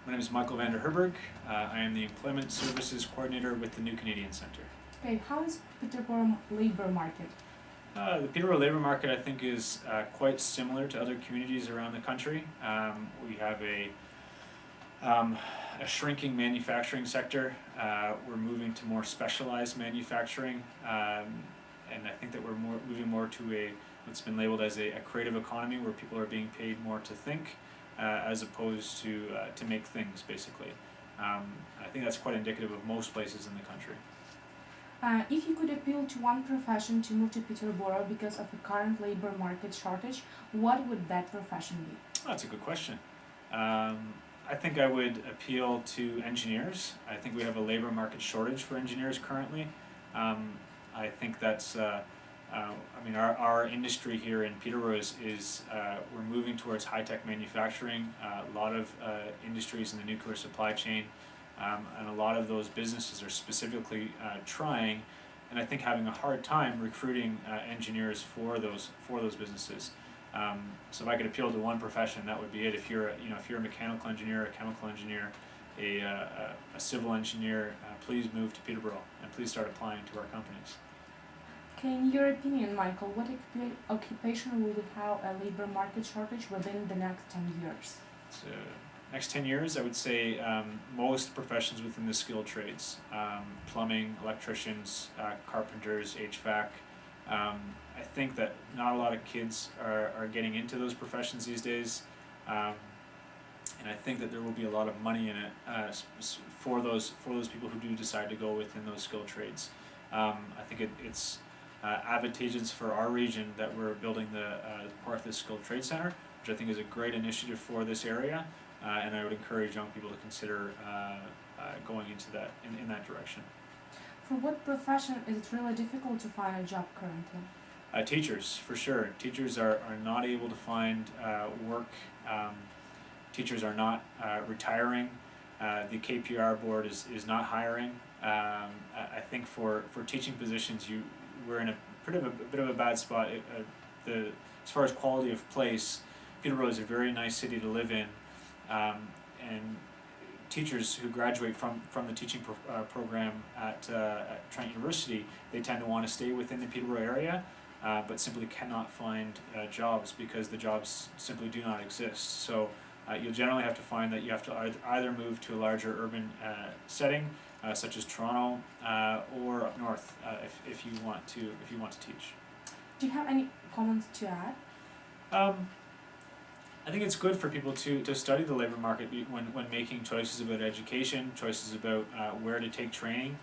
My name is Michael VanDerHerberg. I am the Employment Services Coordinator with the New Canadian Centre. Okay, how is Peterborough labor market? The Peterborough labour market, I think, is quite similar to other communities around the country. We have a shrinking manufacturing sector. We're moving to more specialized manufacturing, and I think that we're moving more to what's been labeled as a creative economy, where people are being paid more to think as opposed to make things, basically. I think that's quite indicative of most places in the country. If you could appeal to one profession to move to Peterborough because of the current labor market shortage, what would that profession be? Oh, that's a good question. I think I would appeal to engineers. I think we have a labor market shortage for engineers currently. I think that's, our industry here in Peterborough is we're moving towards high-tech manufacturing. A lot of industries in the nuclear supply chain. And a lot of those businesses are specifically trying, and I think having a hard time recruiting engineers for those businesses. So if I could appeal to one profession, that would be it. If you're a mechanical engineer, a chemical engineer, a civil engineer, please move to Peterborough and please start applying to our companies. Okay, in your opinion, Michael, what occupation will have a labor market shortage within the next 10 years? So, next 10 years, I would say most professions within the skilled trades, plumbing, electricians, carpenters, HVAC. I think that not a lot of kids are getting into those professions these days, and I think that there will be a lot of money in it for those people who do decide to go within those skilled trades. I think it's advantageous for our region that we're building the Porthos Skilled Trade Centre, which I think is a great initiative for this area. And I would encourage young people to consider going into that in that direction. For what profession is it really difficult to find a job currently? Teachers, for sure. Teachers are not able to find work. Teachers are not retiring. The KPR board is not hiring. I think for teaching positions, we're in a bit of a bad spot. As far as quality of place, Peterborough is a very nice city to live in. And teachers who graduate from the teaching program at Trent University, they tend to want to stay within the Peterborough area, but simply cannot find jobs because the jobs simply do not exist. So you'll generally have to find that you have to either move to a larger urban setting, such as Toronto, or up north if you want to teach. Do you have any comments to add? I think it's good for people to study the labor market when making choices about education, choices about where to take training.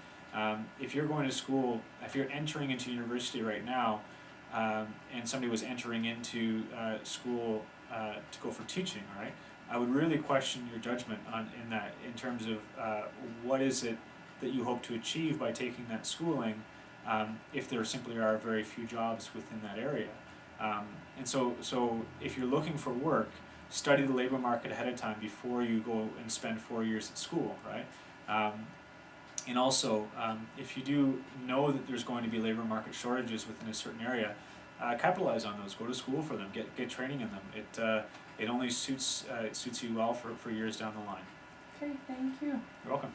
If you're going to school, if you're entering into university right now, and somebody was entering into school to go for teaching, right? I would really question your judgment in terms of what is it that you hope to achieve by taking that schooling, if there simply are very few jobs within that area. And so if you're looking for work, study the labor market ahead of time before you go and spend 4 years at school, right? And also, if you do know that there's going to be labor market shortages within a certain area, capitalize on those. Go to school for them. Get training in them. It only suits you well for years down the line. Okay, thank you. You're welcome.